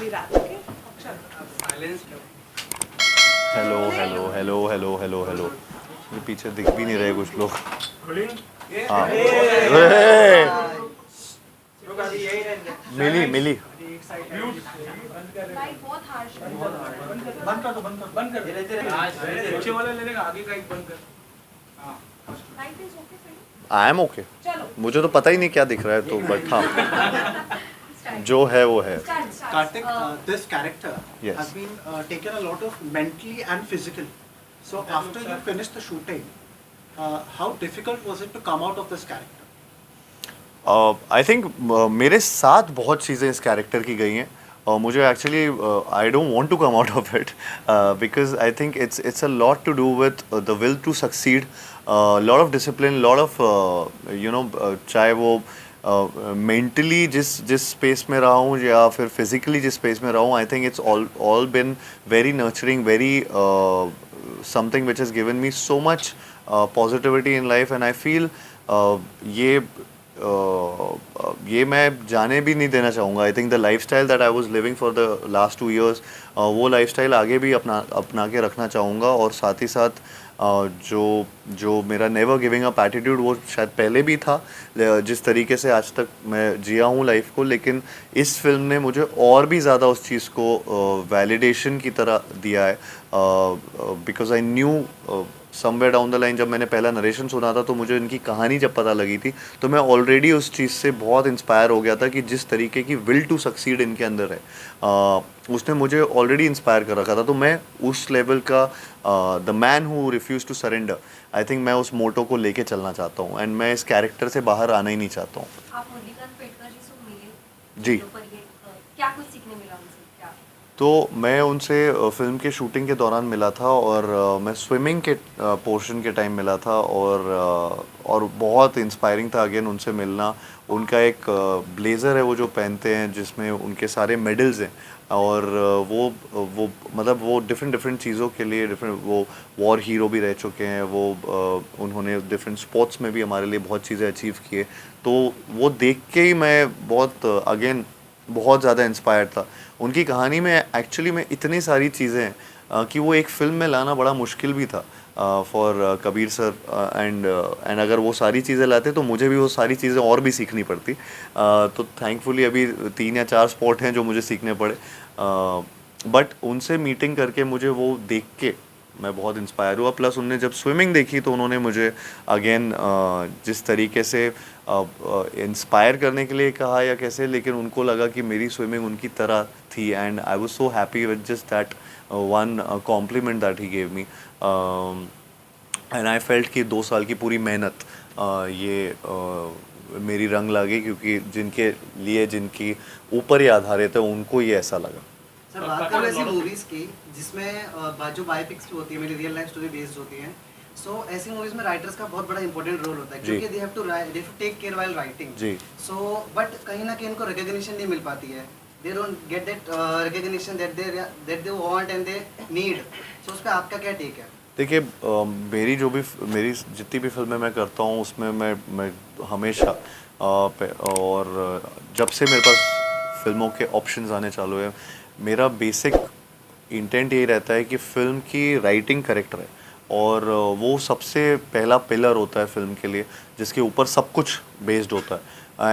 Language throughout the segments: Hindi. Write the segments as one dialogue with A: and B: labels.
A: We'll wrap. Okay.
B: Silence.
C: Hello hello hello hello hello hello ये पीछे दिख भी नहीं रहे कुछ लोग. हाँ मिली मिली.
A: Light बहुत harsh है.
B: बंद कर दो बंद कर पीछे वाला लेने का आगे का एक बंद कर.
A: Light is okay for you.
C: I am okay.
A: चलो.
C: मुझे तो पता ही नहीं क्या दिख रहा है तो बट हाँ जो है वो है.
A: Start.
D: Kartik, this character
C: Yes.
D: has been taken a lot of mentally and physically. So after you finished the shooting, how difficult was it to come out of this character?
C: I think मेरे साथ बहुत चीज़ें इस कैरेक्टर की गई हैं और मुझे actually I don't want to come out of it because I think it's a lot to do with the will to succeed, lot of discipline, lot of you know चाहे वो मेंटली जिस स्पेस में रहा हूँ या फिर फिजिकली जिस स्पेस में रहा हूँ. आई think it's all been very nurturing, very something which has given me so much positivity in life and I feel ये मैं जाने भी नहीं देना चाहूँगा. आई think the lifestyle that I was living for the last 2 years वो लाइफस्टाइल आगे भी अपना के रखना चाहूँगा और साथ ही साथ जो मेरा नेवर गिविंग अप एटीट्यूड वो शायद पहले भी था जिस तरीके से आज तक मैं जिया हूँ लाइफ को, लेकिन इस फिल्म ने मुझे और भी ज़्यादा उस चीज़ को वैलिडेशन की तरह दिया है. Because I knew somewhere down the line जब मैंने पहला नरेशन सुना था तो मुझे इनकी कहानी जब पता लगी थी तो मैं ऑलरेडी उस चीज़ से बहुत इंस्पायर हो गया था कि जिस तरीके की विल टू सक्सीड इनके अंदर है उसने मुझे ऑलरेडी इंस्पायर कर रखा था. तो मैं उस लेवल का the man who refuse to surrender, I think मैं उस मोटो को लेके चलना चाहता हूँ एंड मैं इस कैरेक्टर से बाहर आना ही नहीं चाहता हूँ.
A: आप मुरलीकांत पेटकर जी से मिले.
C: जी.
A: पर ये क्या कुछ सीखने मिला उनसे क्या?
C: तो मैं उनसे फिल्म के शूटिंग के दौरान मिला था और मैं स्विमिंग के पोर्शन के टाइम मिला था और बहुत इंस्पायरिंग था अगेन उनसे मिलना. उनका एक ब्लेज़र है वो जो पहनते हैं जिसमें उनके सारे मेडल्स हैं और वो मतलब वो डिफरेंट चीज़ों के लिए डिफरेंट, वो वॉर हीरो भी रह चुके हैं, वो उन्होंने डिफरेंट स्पोर्ट्स में भी हमारे लिए बहुत चीज़ें अचीव किए. तो वो देख के ही मैं बहुत अगेन बहुत ज़्यादा इंस्पायर्ड था. उनकी कहानी में एक्चुअली में इतनी सारी चीज़ें हैं कि वो एक फ़िल्म में लाना बड़ा मुश्किल भी था फॉर कबीर सर एंड अगर वो सारी चीज़ें लाते तो मुझे भी वो सारी चीज़ें और भी सीखनी पड़ती. तो थैंकफुली अभी 3 या 4 स्पॉट हैं जो मुझे सीखने पड़े. बट उनसे मीटिंग करके मुझे वो देख के मैं बहुत इंस्पायर हुआ. प्लस उनने जब स्विमिंग देखी तो उन्होंने मुझे अगेन जिस तरीके से इंस्पायर करने के लिए कहा या कैसे, लेकिन उनको लगा कि मेरी स्विमिंग उनकी तरह थी and I was so happy with just that one compliment that he gave me and I felt कि 2 साल की पूरी मेहनत मेरी रंग लगी क्योंकि जिनके लिए जिनकी ऊपर ही आधारित है उनको ये ऐसा लगा.
E: सर बात करें ऐसी मूवीज की जिसमें जो बायोपिक्स होती है मेरी रियल लाइफ स्टोरी बेस्ड होती हैं, सो ऐसी मूवीज में राइटर्स का बहुत बड़ा इंपॉर्टेंट रोल होता है क्योंकि they have to take care while writing.
C: जी.
E: सो बट कहीं ना कहीं इनको रिकॉग्निशन नहीं मिल पाती है. They don't get that recognition that they want and they need. So उस पे आपका क्या टेक है?
C: देखिए मेरी जितनी भी फिल्में मैं करता हूँ उसमें मैं हमेशा और जब से मेरे पास फिल्मों के ऑप्शंस आने चालू है मेरा बेसिक इंटेंट यही रहता है कि फ़िल्म की राइटिंग करेक्ट रहे और वो सबसे पहला पिलर होता है फिल्म के लिए जिसके ऊपर सब कुछ बेस्ड होता है.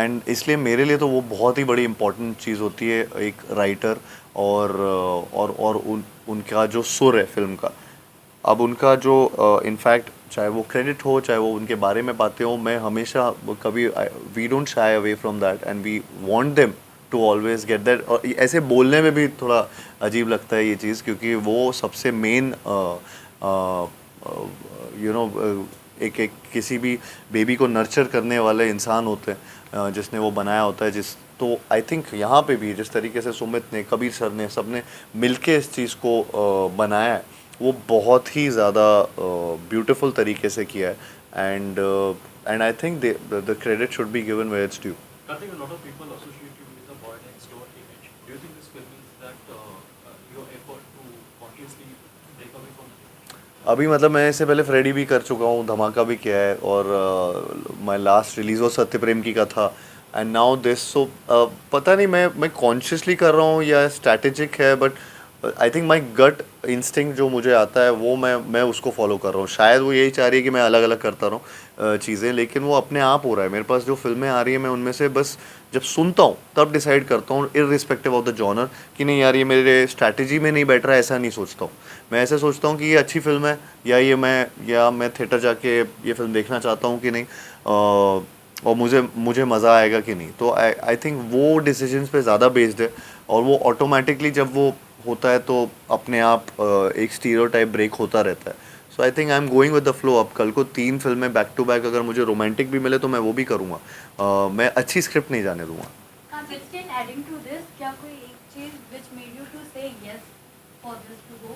C: एंड इसलिए मेरे लिए तो वो बहुत ही बड़ी इम्पोर्टेंट चीज़ होती है एक राइटर और उनका जो सुर है फिल्म का. अब उनका जो इनफैक्ट चाहे वो क्रेडिट हो चाहे वो उनके बारे में बातें हो, मैं हमेशा कभी we don't shy away from that and we want them to always get that. और ऐसे बोलने में भी थोड़ा अजीब लगता है ये चीज़ क्योंकि वो सबसे मेन यू नो एक किसी भी बेबी को नर्चर करने वाले इंसान होते हैं जिसने वो बनाया होता है. तो आई थिंक यहाँ पे भी जिस तरीके से सुमित ने, कबीर सर ने, सब ने मिलके इस चीज़ को बनाया है वो बहुत ही ज़्यादा ब्यूटीफुल तरीके से किया है and I think the credit should be given where it's due.
F: Karthik, a lot of people associate you with the boy next door image. Do you think this film is that your effort to consciously break away from it?
C: अभी मतलब मैं इससे पहले फ्रेडी भी कर चुका हूँ, धमाका भी किया है और माय लास्ट रिलीज़ वो सत्य प्रेम की का था एंड नाउ दिस। सो पता नहीं मैं कॉन्शियसली कर रहा हूँ या स्ट्रैटेजिक है, but I think my gut instinct जो मुझे आता है वो मैं उसको फॉलो कर रहा हूँ। शायद वो यही चाह रही है कि मैं अलग अलग करता रहूँ चीज़ें, लेकिन वो अपने आप हो रहा है। मेरे पास जो फिल्में आ रही हैं मैं उनमें से बस जब सुनता हूँ तब डिसाइड करता हूँ, इररिस्पेक्टिव ऑफ द जॉनर, कि नहीं यार ये मेरे स्ट्रैटेजी में नहीं बैठ रहा है, ऐसा नहीं सोचता हूँ। मैं ऐसे सोचता हूँ कि ये अच्छी फिल्म है, या मैं थिएटर जाके ये फिल्म देखना चाहता हूँ कि नहीं, और मुझे मज़ा आएगा कि नहीं। तो आई थिंक वो डिसीजंस पे ज़्यादा बेस्ड है, और वो ऑटोमेटिकली जब वो होता है तो अपने आप एक स्टीरियोटाइप ब्रेक होता रहता है। So I think I am going with the flow. अब कल को 3 फिल्में बैक टू बैक अगर मुझे रोमांटिक भी मिले तो मैं वो भी करूँगा। मैं अच्छी स्क्रिप्ट नहीं जाने दूँगा।
G: Adding to this, क्या कोई एक चीज which made you to say yes for this to go?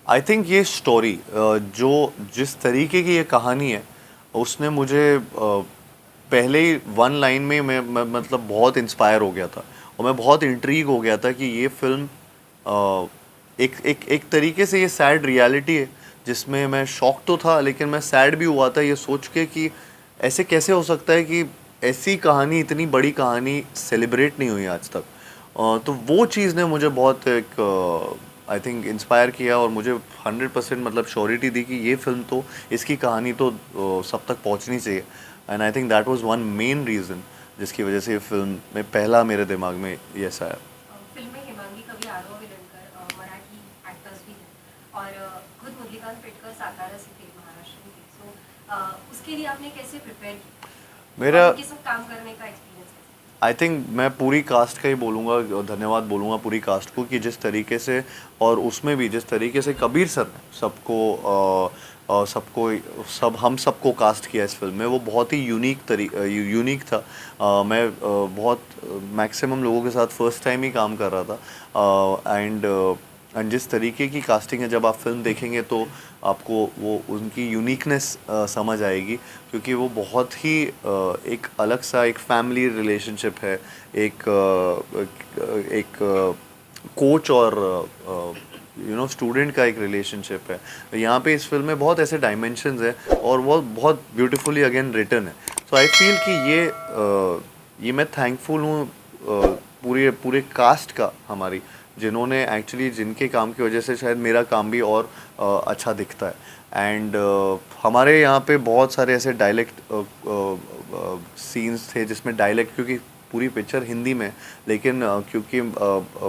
C: I think ये स्टोरी जो जिस तरीके की ये कहानी है उसने मुझे पहले ही 1 लाइन में मैं मतलब बहुत इंस्पायर हो गया था, और मैं बहुत इंट्रीग हो गया था कि ये फिल्म एक तरीके से ये सैड रियलिटी है जिसमें मैं शॉक तो था लेकिन मैं सैड भी हुआ था ये सोच के कि ऐसे कैसे हो सकता है कि ऐसी कहानी, इतनी बड़ी कहानी सेलिब्रेट नहीं हुई आज तक। तो वो चीज़ ने मुझे बहुत एक आई थिंक इंस्पायर किया, और मुझे 100% मतलब श्योरिटी दी कि ये फिल्म तो, इसकी कहानी तो सब तक पहुंचनी चाहिए। And I think that was one main reason जिसकी वजह से ये फिल्म में पहला मेरे दिमाग में यस आया।
A: फिल्म में हेमांगी कवी, आरोह विलणकर मराठी एक्टर्स भी हैं और खुद मुरलीकांत पेटकर सातारा से थे, महाराष्ट्र में थे। सो उसके लिए आपने कैसे प्रिपेयर किया?
C: मेरा
A: उनके साथ काम करने का एक्सपीरियंस है?
C: आई थिंक मैं पूरी कास्ट का ही बोलूँगा, धन्यवाद बोलूँगा पूरी कास्ट को कि जिस तरीके से, और उसमें भी जिस तरीके से कबीर सर ने हम सबको कास्ट किया इस फिल्म में, वो बहुत ही यूनिक था। मैं बहुत मैक्सिमम लोगों के साथ फर्स्ट टाइम ही काम कर रहा था, एंड जिस तरीके की कास्टिंग है, जब आप फिल्म देखेंगे तो आपको वो उनकी यूनिकनेस समझ आएगी, क्योंकि वो बहुत ही एक अलग सा एक फैमिली रिलेशनशिप है, एक कोच और स्टूडेंट का एक रिलेशनशिप है। यहाँ पे इस फिल्म में बहुत ऐसे डायमेंशंस है और वो बहुत ब्यूटीफुली अगेन रिटन है। सो आई फील कि ये मैं थैंकफुल हूँ पूरे कास्ट का, हमारी, जिन्होंने एक्चुअली, जिनके काम की वजह से शायद मेरा काम भी और अच्छा दिखता है। एंड हमारे यहाँ पे बहुत सारे ऐसे डायलेक्ट सीन्स थे जिसमें डायलेक्ट, क्योंकि पूरी पिक्चर हिंदी में, लेकिन क्योंकि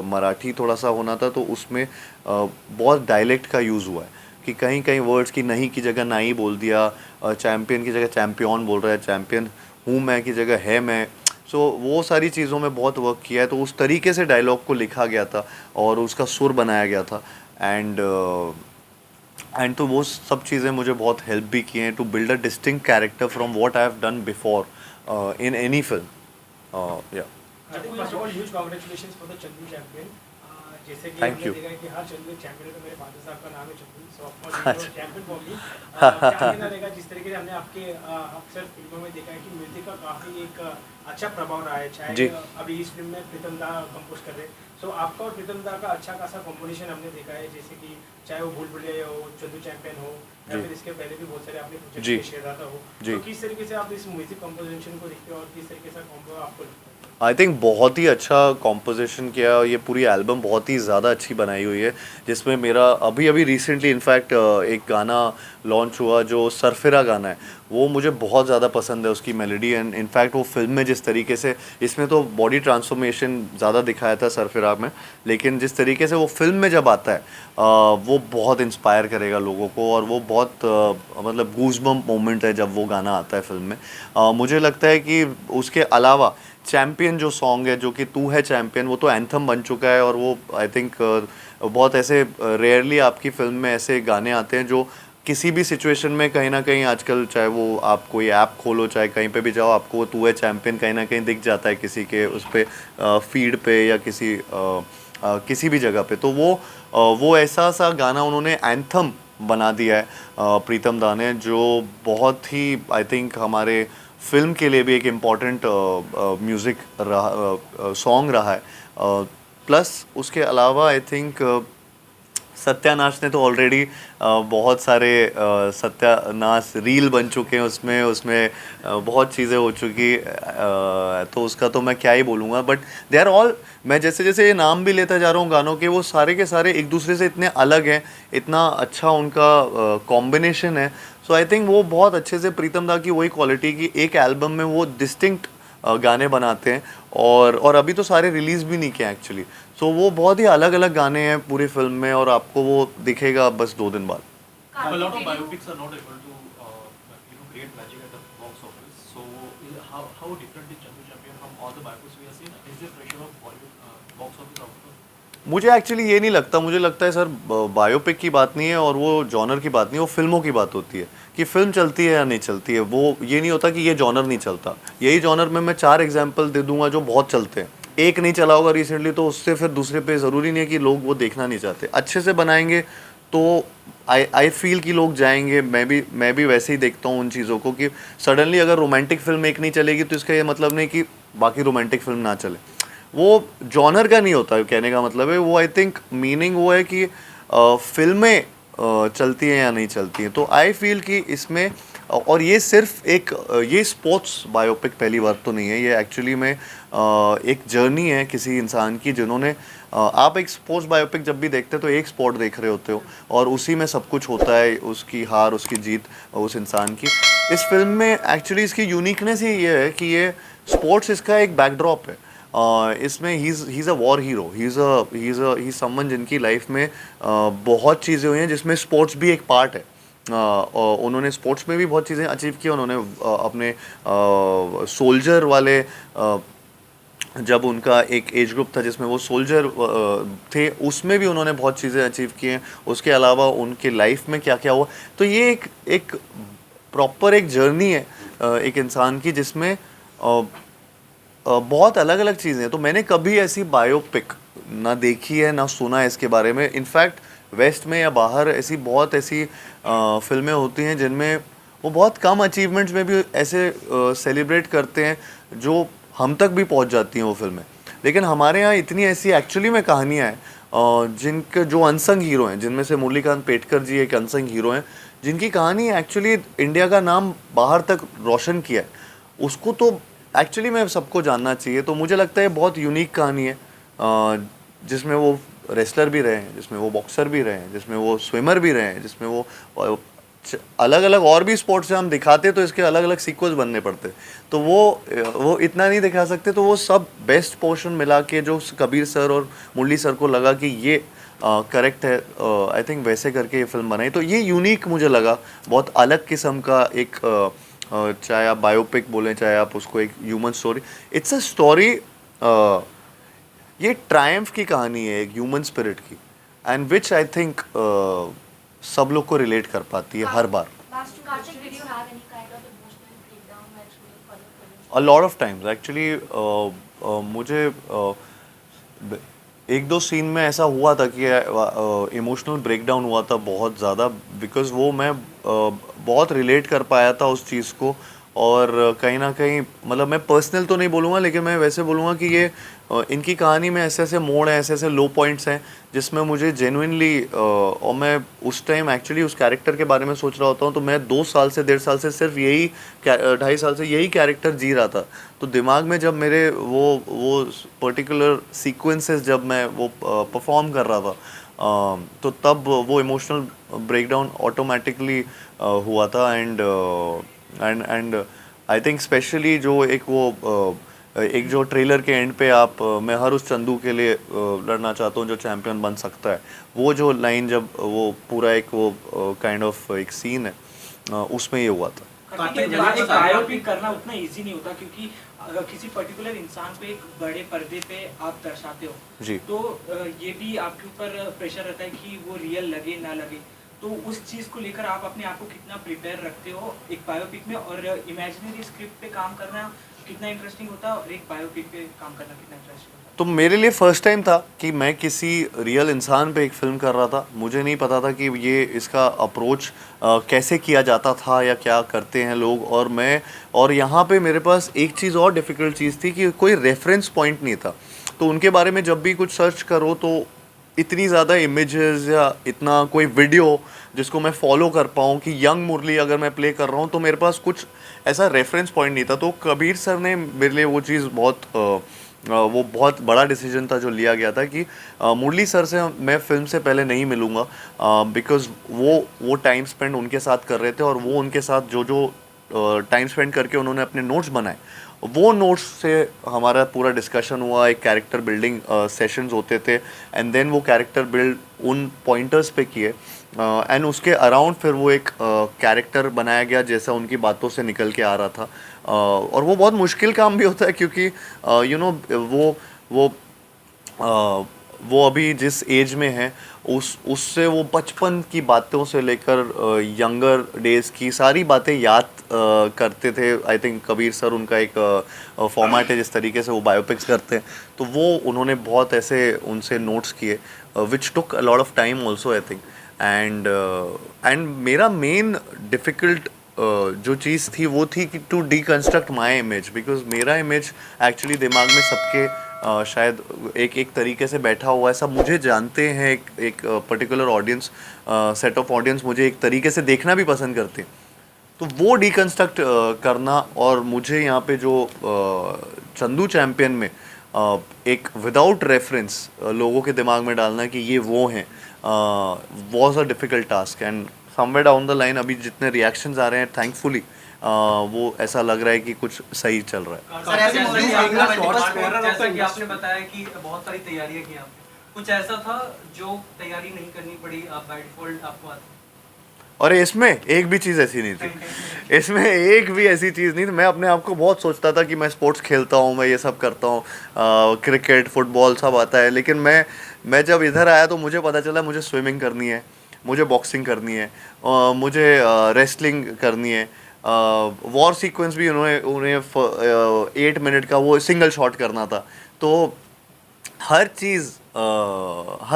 C: मराठी थोड़ा सा होना था तो उसमें बहुत डायलेक्ट का यूज़ हुआ है कि कहीं कहीं वर्ड्स की नहीं की जगह नहीं बोल दिया, चैम्पियन की जगह चैम्पियन बोल रहा है, चैम्पियन हूँ मैं की जगह है मैं। सो वो सारी चीज़ों में बहुत वर्क किया है, तो उस तरीके से डायलॉग को लिखा गया था और उसका सुर बनाया गया था। एंड तो वो सब चीज़ें मुझे बहुत हेल्प भी किए हैं to build a distinct character from what I have done before in any film.
B: I think first of all, huge congratulations for the Chandu champion. जैसे कि
C: Thank
B: हमने
C: you.
B: देखा है कि हर चंदू चैंपियन तो मेरे फादर साहब का नाम है चंदू, सो of course champion for me. क्या कहना रहेगा, जिस तरीके से हमने आपके अक्सर फिल्मों में देखा है कि म्यूजिक का काफी एक अच्छा प्रभाव रहा है, चाहे अभी इस फिल्म में प्रीतम दा कंपोज कर रहे हैं। सो आपका और प्रीतम दा का अच्छा खासा कंपोजिशन हमने देखा है, जैसे कि चाहे वो भूल भुलैया हो, चंदू चैंपियन हो, या फिर इसके पहले भी बहुत सारे आपने प्रोजेक्ट शेयर रहा हो। तो किस तरीके से आप इस म्यूजिक कंपोजिशन को देखते हो और किस तरीके से कॉम्पो आपको लगता है?
C: आई थिंक बहुत ही अच्छा कॉम्पोजिशन किया, ये पूरी एल्बम बहुत ही ज़्यादा अच्छी बनाई हुई है, जिसमें मेरा अभी रिसेंटली इनफैक्ट एक गाना लॉन्च हुआ जो सरफिरा गाना है, वो मुझे बहुत ज़्यादा पसंद है, उसकी मेलोडी। एंड इनफैक्ट वो फिल्म में जिस तरीके से, इसमें तो बॉडी ट्रांसफॉर्मेशन ज़्यादा दिखाया था सरफिरा में, लेकिन जिस तरीके से वो फिल्म में जब आता है वो बहुत इंस्पायर करेगा लोगों को, और वो बहुत मतलब गूज़बम्प मोमेंट है जब वो गाना आता है फिल्म में। मुझे लगता है कि उसके अलावा चैम्पियन जो सॉन्ग है, जो कि तू है चैम्पियन, वो तो एंथम बन चुका है, और वो आई थिंक बहुत ऐसे रेयरली आपकी फिल्म में ऐसे गाने आते हैं जो किसी भी सिचुएशन में कहीं ना कहीं आजकल, चाहे वो आप कोई ऐप खोलो, चाहे कहीं पे भी जाओ, आपको तू है चैम्पियन कहीं ना कहीं दिख जाता है किसी के उस पर फीड पे या किसी भी जगह पे। तो वो ऐसा सा गाना उन्होंने एंथम बना दिया है प्रीतम दा ने, जो बहुत ही आई थिंक हमारे फिल्म के लिए भी एक इम्पॉर्टेंट म्यूज़िक सॉन्ग रहा है। प्लस उसके अलावा आई थिंक सत्यानाश ने तो ऑलरेडी बहुत सारे सत्यानाश रील बन चुके हैं, उसमें बहुत चीज़ें हो चुकी, तो उसका तो मैं क्या ही बोलूँगा। बट दे आर ऑल, मैं जैसे जैसे ये नाम भी लेता जा रहा हूँ गानों के, वो सारे के सारे एक दूसरे से इतने अलग हैं, इतना अच्छा उनका कॉम्बिनेशन है। सो आई थिंक वो बहुत अच्छे से प्रीतम दा की वही क्वालिटी की एक एल्बम में वो डिस्टिंक्ट गाने बनाते हैं, और अभी तो सारे रिलीज़ भी नहीं किए एक्चुअली। सो वो बहुत ही अलग अलग गाने हैं पूरी फिल्म में, और आपको वो दिखेगा बस 2 दिन बाद।
F: A lot of biopics are not able to, create magic at the box office. So, how different is Chandu Champion from all the biopics we have seen? Is there pressure of Bollywood box office output?
C: मुझे एक्चुअली ये नहीं लगता, मुझे लगता है सर बायोपिक की बात नहीं है और वो जॉनर की बात नहीं है, वो फिल्मों की बात होती है कि फिल्म चलती है या नहीं चलती है। वो ये नहीं होता कि ये जॉनर नहीं चलता। यही जॉनर में मैं 4 एग्जांपल दे दूंगा जो बहुत चलते हैं। एक नहीं चला होगा रिसेंटली तो उससे फिर दूसरे पे ज़रूरी नहीं है कि लोग वो देखना नहीं चाहते। अच्छे से बनाएंगे तो आई फील कि लोग जाएंगे। मैं भी वैसे ही देखता हूँ उन चीज़ों को कि सडनली अगर रोमांटिक फिल्म एक नहीं चलेगी तो इसका ये मतलब नहीं कि बाकी रोमांटिक फिल्म ना चले। वो जॉनर का नहीं होता कहने का मतलब है, वो आई थिंक मीनिंग वो है कि फिल्में चलती हैं या नहीं चलती हैं। तो आई फील कि इसमें, और ये सिर्फ ये स्पोर्ट्स बायोपिक पहली बार तो नहीं है, ये एक्चुअली में एक जर्नी है किसी इंसान की जिन्होंने, आप एक स्पोर्ट्स बायोपिक जब भी देखते हो तो एक स्पोर्ट देख रहे होते हो और उसी में सब कुछ होता है, उसकी हार उसकी जीत उस इंसान की। इस फिल्म में एक्चुअली इसकी यूनिकनेस ही ये है कि ये स्पोर्ट्स इसका एक बैकड्रॉप है। इसमें he is a war hero, he is someone जिनकी लाइफ में बहुत चीज़ें हुई हैं जिसमें स्पोर्ट्स भी एक पार्ट है। उन्होंने स्पोर्ट्स में भी बहुत चीज़ें अचीव की। उन्होंने अपने सोल्जर वाले, जब उनका एक एज ग्रुप था जिसमें वो सोल्जर थे, उसमें भी उन्होंने बहुत चीज़ें अचीव की हैं। उसके अलावा उनके लाइफ में क्या क्या हुआ, तो ये एक प्रॉपर एक जर्नी है एक इंसान की जिसमें बहुत अलग अलग चीज़ें हैं। तो मैंने कभी ऐसी बायोपिक ना देखी है ना सुना है इसके बारे में। इनफैक्ट वेस्ट में या बाहर ऐसी फिल्में होती हैं जिनमें वो बहुत कम अचीवमेंट्स में भी ऐसे सेलिब्रेट करते हैं जो हम तक भी पहुंच जाती हैं वो फिल्में। लेकिन हमारे यहाँ इतनी ऐसी एक्चुअली में कहानियाँ हैं जिनके जो अनसंग हीरो हैं, जिनमें से मुरलीकांत पेटकर जी एक अनसंग हीरो हैं जिनकी कहानी एक्चुअली इंडिया का नाम बाहर तक रोशन किया है। उसको तो एक्चुअली में सबको जानना चाहिए। तो मुझे लगता है बहुत यूनिक कहानी है जिसमें वो रेसलर भी रहे हैं, जिसमें वो बॉक्सर भी रहे हैं, जिसमें वो स्विमर भी रहे हैं, जिसमें वो अलग अलग और भी स्पोर्ट्स से हम दिखाते तो इसके अलग अलग सीक्वेंस बनने पड़ते, तो वो इतना नहीं दिखा सकते। तो वो सब बेस्ट पोर्शन मिला के जो कबीर सर और मुरली सर को लगा कि ये करेक्ट है, आई थिंक वैसे करके ये फिल्म बनाई। तो ये यूनिक मुझे लगा, बहुत अलग किस्म का एक चाहे आप बायोपिक बोलें चाहे आप उसको एक human story, it's a story. ये ट्रायम्फ की कहानी है एक ह्यूमन स्पिरिट की, एंड विच आई थिंक सब लोग को रिलेट कर पाती है हर बार। A lot of times actually मुझे एक दो सीन में ऐसा हुआ था कि इमोशनल ब्रेकडाउन हुआ था बहुत ज़्यादा, बिकॉज़ वो मैं बहुत रिलेट कर पाया था उस चीज़ को। और कहीं ना कहीं मतलब मैं पर्सनल तो नहीं बोलूँगा लेकिन मैं वैसे बोलूँगा कि ये इनकी कहानी में ऐसे ऐसे मोड़ हैं, ऐसे ऐसे लो पॉइंट्स हैं जिसमें मुझे जेन्युइनली, और मैं उस टाइम एक्चुअली उस कैरेक्टर के बारे में सोच रहा होता हूँ तो मैं 2 साल से 1.5 साल से सिर्फ यही 2.5 साल से यही कैरेक्टर जी रहा था। तो दिमाग में जब मेरे वो पर्टिकुलर सीक्वेंसेस जब मैं वो परफॉर्म कर रहा था तो तब वो इमोशनल ब्रेकडाउन ऑटोमेटिकली हुआ था। एंड आई थिंक स्पेशली जो एक जो ट्रेलर के एंड पे मैं हर उस चंदू के लिए लड़ना चाहता हूँ जो चैम्पियन बन सकता है, वो जो लाइन जब वो पूरा एक वो काइंड ऑफ एक सीन है उसमें ये हुआ था।
B: बायोपिक करना उतना इजी नहीं होता क्योंकि अगर किसी पर्टिकुलर इंसान को एक बड़े पर्दे पे आप दर्शाते हो
C: जी,
B: तो ये भी आपके ऊपर प्रेशर रहता है कि वो रियल लगे ना लगे। तो उस चीज़ को लेकर आप अपने आप को कितना प्रिपेयर रखते हो एक बायोपिक में, और इमेजिनरी स्क्रिप्ट पे काम करना कितना इंटरेस्टिंग होता है और एक बायोपिक पे काम करना कितना इंटरेस्टिंग होता है?
C: तो मेरे लिए फर्स्ट टाइम था कि मैं किसी रियल इंसान पे एक फ़िल्म कर रहा था। मुझे नहीं पता था कि ये इसका अप्रोच कैसे किया जाता था या क्या करते हैं लोग। और यहाँ पे मेरे पास एक चीज़ और डिफ़िकल्ट चीज़ थी कि कोई रेफरेंस पॉइंट नहीं था। तो उनके बारे में जब भी कुछ सर्च करो तो इतनी ज़्यादा इमेजेस या इतना कोई वीडियो जिसको मैं फॉलो कर पाऊँ कि यंग मुरली अगर मैं प्ले कर रहा हूँ तो मेरे पास कुछ ऐसा रेफरेंस पॉइंट नहीं था। तो कबीर सर ने मेरे लिए वो चीज़ वो बहुत बड़ा डिसीजन था जो लिया गया था कि मुरली सर से मैं फिल्म से पहले नहीं मिलूँगा, बिकॉज़ वो टाइम स्पेंड उनके साथ कर रहे थे और वो उनके साथ जो टाइम स्पेंड करके उन्होंने अपने नोट्स बनाए, वो नोट्स से हमारा पूरा डिस्कशन हुआ, एक कैरेक्टर बिल्डिंग सेशंस होते थे एंड देन वो कैरेक्टर बिल्ड उन पॉइंटर्स पे किए एंड उसके अराउंड फिर वो एक कैरेक्टर बनाया गया जैसा उनकी बातों से निकल के आ रहा था। और वो बहुत मुश्किल काम भी होता है क्योंकि यू नो वो अभी जिस एज में है उससे वो बचपन की बातों से लेकर यंगर डेज की सारी बातें याद करते थे। आई थिंक कबीर सर उनका एक फॉर्मेट है जिस तरीके से वो बायोपिक्स करते हैं, तो वो उन्होंने बहुत ऐसे उनसे नोट्स किए which took a lot of time also I think. And मेरा मेन डिफ़िकल्ट जो चीज़ थी वो थी कि to deconstruct my image, because मेरा इमेज एक्चुअली दिमाग में सबके शायद एक तरीके से बैठा हुआ है, सब मुझे जानते हैं, एक particular audience set of audience मुझे एक तरीके से देखना भी पसंद करते हैं। तो वो डीकंस्ट्रक्ट करना और मुझे यहाँ पे जो चंदू चैम्पियन में एक विदाउट रेफरेंस लोगों के दिमाग में डालना कि ये वो हैं was a difficult task. And somewhere down the line अभी जितने रिएक्शंस आ रहे हैं थैंकफुली वो ऐसा लग रहा है कि कुछ सही चल रहा है।
E: सर ऐसे movies देखना multiple
F: जैसा कि आपने बताया कि बहुत सारी तैयारियां की आपने, कुछ ऐसा था जो तैयारी नहीं करनी पड़ी, आप बाय डिफॉल्ट आपको आता?
C: और इसमें एक भी चीज़ ऐसी नहीं थी, इसमें एक भी ऐसी चीज़ नहीं थी। मैं अपने आप को बहुत सोचता था कि मैं स्पोर्ट्स खेलता हूँ, मैं ये सब करता हूँ, क्रिकेट फुटबॉल सब आता है, लेकिन मैं जब इधर आया तो मुझे पता चला मुझे स्विमिंग करनी है, मुझे बॉक्सिंग करनी है, मुझे रेसलिंग करनी है, वॉर सीक्वेंस भी उन्हें 8 मिनट का वो सिंगल शॉट करना था। तो हर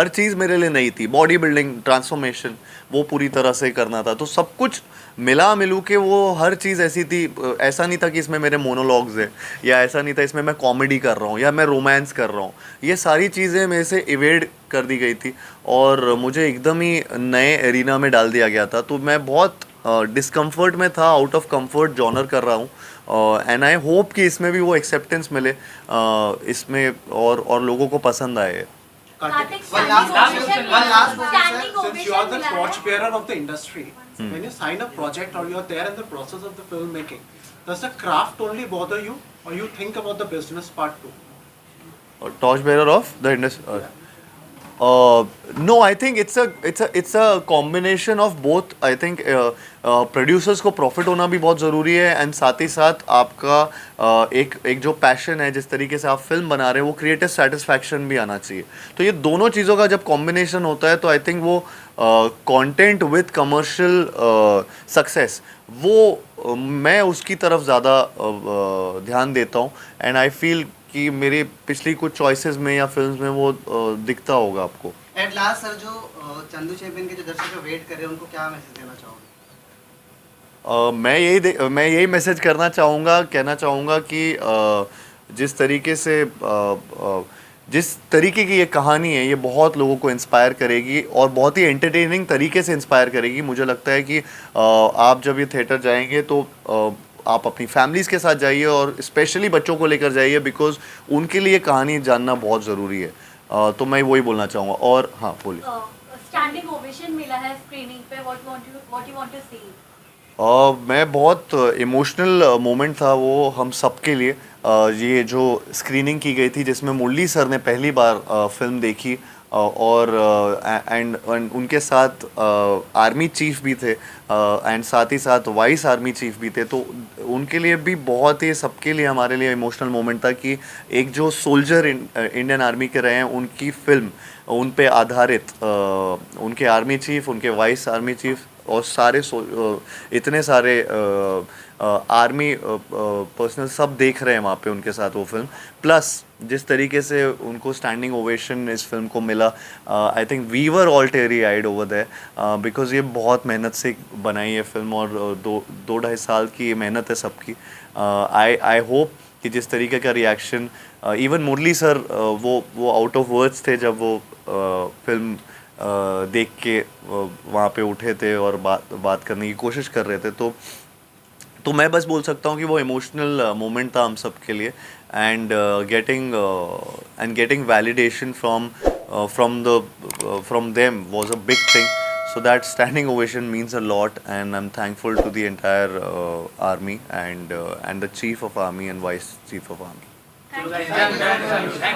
C: चीज़ मेरे लिए नई थी। बॉडी बिल्डिंग ट्रांसफॉर्मेशन वो पूरी तरह से करना था। तो सब कुछ मिलू के वो हर चीज़ ऐसी थी, ऐसा नहीं था कि इसमें मेरे मोनोलॉग्स हैं या ऐसा नहीं था इसमें मैं कॉमेडी कर रहा हूँ या मैं रोमांस कर रहा हूँ। ये सारी चीज़ें मेरे से इवेड कर दी गई थी और मुझे एकदम ही नए एरिना में डाल दिया गया था। तो मैं बहुत डिस्कम्फर्ट में था, आउट ऑफ कंफर्ट जॉनर कर रहा हूँ एंड आई होप कि इसमें भी वो एक्सेप्टेंस मिले इसमें और लोगों को पसंद आए।
G: Kartik,
E: One last question,
G: one last
E: question,
G: question,
D: Since you are the
G: मिला है।
D: torchbearer of the industry, when you sign a project or you are there in the process of the filmmaking, does the craft only bother you, or you think about the business part too?
C: Torch bearer of the industry. No, I think it's a combination of both. I think producers को प्रॉफिट होना भी बहुत ज़रूरी है एंड साथ ही साथ आपका एक जो पैशन है, जिस तरीके से आप फिल्म बना रहे हैं, वो क्रिएटिव सेटिस्फैक्शन भी आना चाहिए। तो ये दोनों चीज़ों का जब कॉम्बिनेशन होता है तो आई थिंक वो कंटेंट विद कमर्शियल सक्सेस वो मैं उसकी तरफ ज़्यादा ध्यान देता हूँ एंड आई फील कि मेरे पिछली कुछ चॉइसेस में या फिल्म्स में वो दिखता होगा आपको।
E: एट लास्ट सर, जो चंदू चैंपियन के जो दर्शक वेट कर रहे हैं उनको क्या मैसेज देना चाहोगे?
C: मैं यही मैसेज कहना चाहूँगा कि जिस तरीके से जिस तरीके की ये कहानी है ये बहुत लोगों को इंस्पायर करेगी और बहुत ही एंटरटेनिंग तरीके से इंस्पायर करेगी। मुझे लगता है कि आप जब ये थिएटर जाएंगे तो आप अपनी फैमिलीज़ के साथ जाइए और स्पेशली बच्चों को लेकर जाइए, बिकॉज उनके लिए कहानी जानना बहुत ज़रूरी है। तो मैं वही बोलना चाहूँगा। और हाँ बोलिए।
G: स्टैंडिंग ओवेशन मिला है स्क्रीनिंग पे, व्हाट यू वांट टू से?
C: मैं बहुत इमोशनल मोमेंट था वो हम सब के लिए। ये जो स्क्रीनिंग की गई थी जिसमें मुरली सर ने पहली बार फिल्म देखी और एंड उनके साथ आर्मी चीफ भी थे एंड साथ ही साथ वाइस आर्मी चीफ भी थे, तो उनके लिए भी बहुत ही, सबके लिए, हमारे लिए इमोशनल मोमेंट था कि एक जो सोल्जर इंडियन आर्मी के रहे हैं उनकी फिल्म, उन पे आधारित उनके आर्मी चीफ, उनके वाइस आर्मी चीफ और सारे इतने सारे आर्मी पर्सनल सब देख रहे हैं वहाँ पे उनके साथ वो फिल्म। प्लस जिस तरीके से उनको स्टैंडिंग ओवेशन इस फिल्म को मिला, I think we were all teary eyed over there because ये बहुत मेहनत से बनाई है फिल्म और 2-2.5 साल की मेहनत है सबकी। आई होप कि जिस तरीके का रिएक्शन, इवन मुरली सर वो आउट ऑफ वर्ड्स थे जब वो फिल्म देख के वहाँ पे उठे थे और बात करने की कोशिश कर रहे थे। तो मैं बस बोल सकता हूँ कि वो इमोशनल मोमेंट था हम सब के लिए, and getting validation from them was a big thing. So that standing ovation means a lot, and I'm thankful to the entire army and the chief of army and vice chief of army.
G: Thank you.